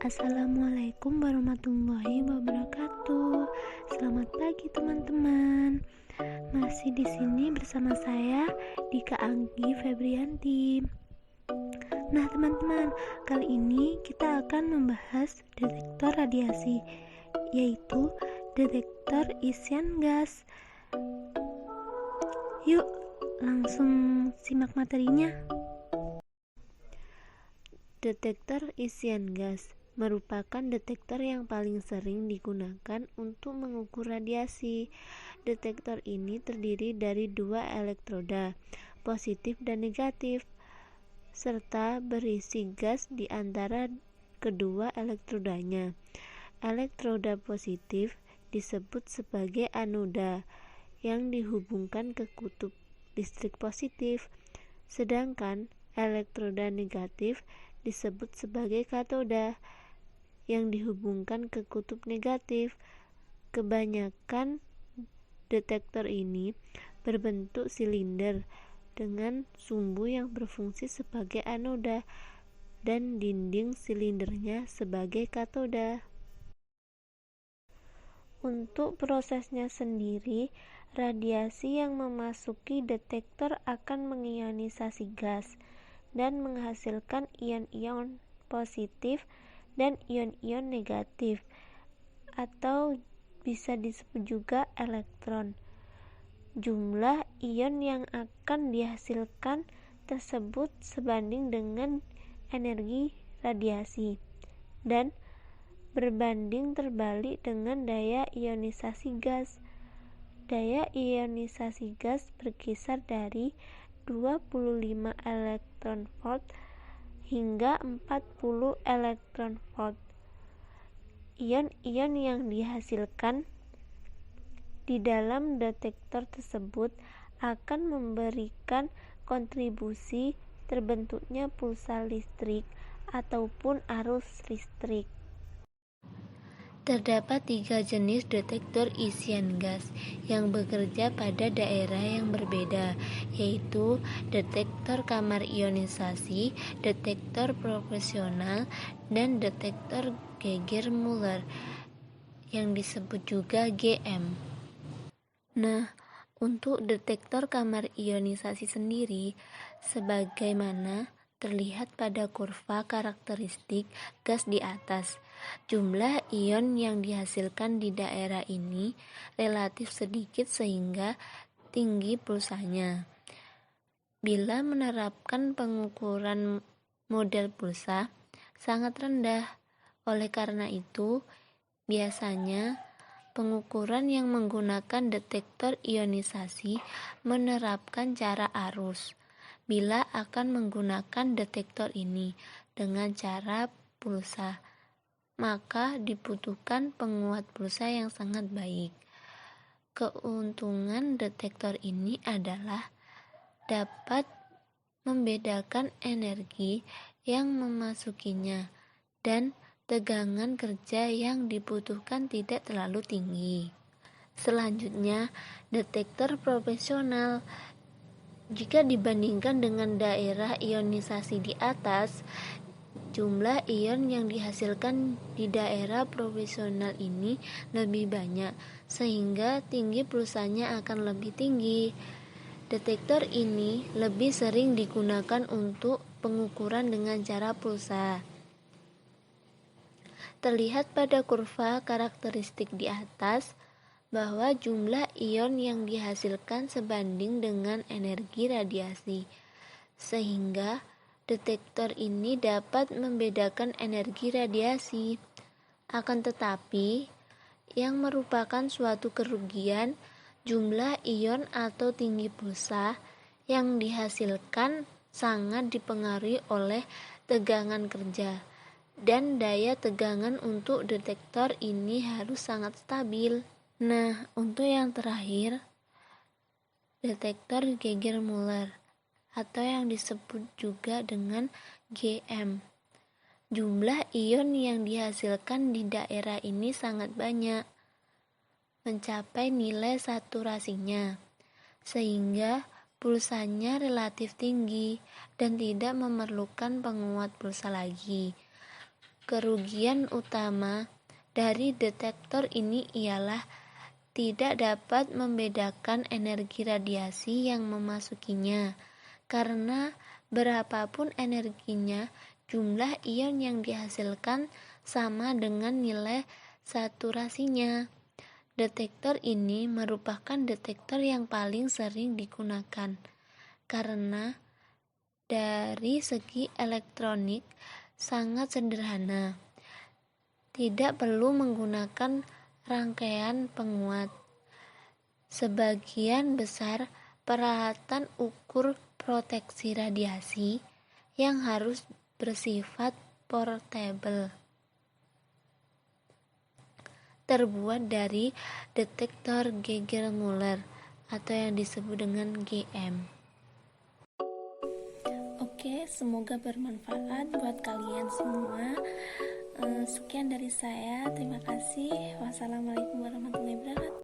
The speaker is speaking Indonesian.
Assalamualaikum warahmatullahi wabarakatuh. Selamat pagi teman-teman. Masih di sini bersama saya Dika Anggi Febrianti. Nah teman-teman, kali ini kita akan membahas detektor radiasi, yaitu detektor isian gas. Yuk langsung simak materinya. Detektor isian gas merupakan detektor yang paling sering digunakan untuk mengukur radiasi. Detektor ini terdiri dari dua elektroda, positif dan negatif, serta berisi gas di antara kedua elektrodanya. Elektroda positif disebut sebagai anoda yang dihubungkan ke kutub listrik positif, sedangkan elektroda negatif disebut sebagai katoda yang dihubungkan ke kutub negatif. Kebanyakan detektor ini berbentuk silinder dengan sumbu yang berfungsi sebagai anoda dan dinding silindernya sebagai katoda. Untuk prosesnya sendiri, radiasi yang memasuki detektor akan mengionisasi gas dan menghasilkan ion-ion positif dan ion-ion negatif, atau bisa disebut juga elektron. Jumlah ion yang akan dihasilkan tersebut sebanding dengan energi radiasi dan berbanding terbalik dengan daya ionisasi gas. Daya ionisasi gas berkisar dari 25 elektron volt hingga 40 elektron volt. Ion-ion yang dihasilkan di dalam detektor tersebut akan memberikan kontribusi terbentuknya pulsa listrik ataupun arus listrik. Terdapat 3 jenis detektor isian gas yang bekerja pada daerah yang berbeda, yaitu detektor kamar ionisasi, detektor profesional, dan detektor Geiger-Müller yang disebut juga GM. Nah, untuk detektor kamar ionisasi sendiri, sebagaimana terlihat pada kurva karakteristik gas di atas, jumlah ion yang dihasilkan di daerah ini relatif sedikit sehingga tinggi pulsanya. Bila menerapkan pengukuran model pulsa sangat rendah. Oleh karena itu, biasanya pengukuran yang menggunakan detektor ionisasi menerapkan cara arus. Bila akan menggunakan detektor ini dengan cara pulsa, maka dibutuhkan penguat pulsa yang sangat baik. Keuntungan detektor ini adalah dapat membedakan energi yang memasukinya dan tegangan kerja yang dibutuhkan tidak terlalu tinggi. Selanjutnya, detektor profesional. Jika dibandingkan dengan daerah ionisasi di atas, jumlah ion yang dihasilkan di daerah profesional ini lebih banyak, sehingga tinggi pulsanya akan lebih tinggi. Detektor ini lebih sering digunakan untuk pengukuran dengan cara pulsa. Terlihat pada kurva karakteristik di atas bahwa jumlah ion yang dihasilkan sebanding dengan energi radiasi, sehingga detektor ini dapat membedakan energi radiasi. Akan tetapi, yang merupakan suatu kerugian, jumlah ion atau tinggi pulsa yang dihasilkan sangat dipengaruhi oleh tegangan kerja, dan daya tegangan untuk detektor ini harus sangat stabil. Nah, untuk yang terakhir, detektor Geiger-Müller atau yang disebut juga dengan GM. Jumlah ion yang dihasilkan di daerah ini sangat banyak, mencapai nilai saturasinya, sehingga pulsanya relatif tinggi dan tidak memerlukan penguat pulsa lagi. Kerugian utama dari detektor ini ialah tidak dapat membedakan energi radiasi yang memasukinya, karena berapapun energinya, jumlah ion yang dihasilkan sama dengan nilai saturasinya. Detektor ini merupakan detektor yang paling sering digunakan, karena dari segi elektronik sangat sederhana. Tidak perlu menggunakan rangkaian penguat. Sebagian besar peralatan ukur proteksi radiasi yang harus bersifat portable terbuat dari detektor Geiger-Müller atau yang disebut dengan GM. Oke, semoga bermanfaat buat kalian semua. Sekian dari saya. Terima kasih. Wassalamualaikum warahmatullahi wabarakatuh.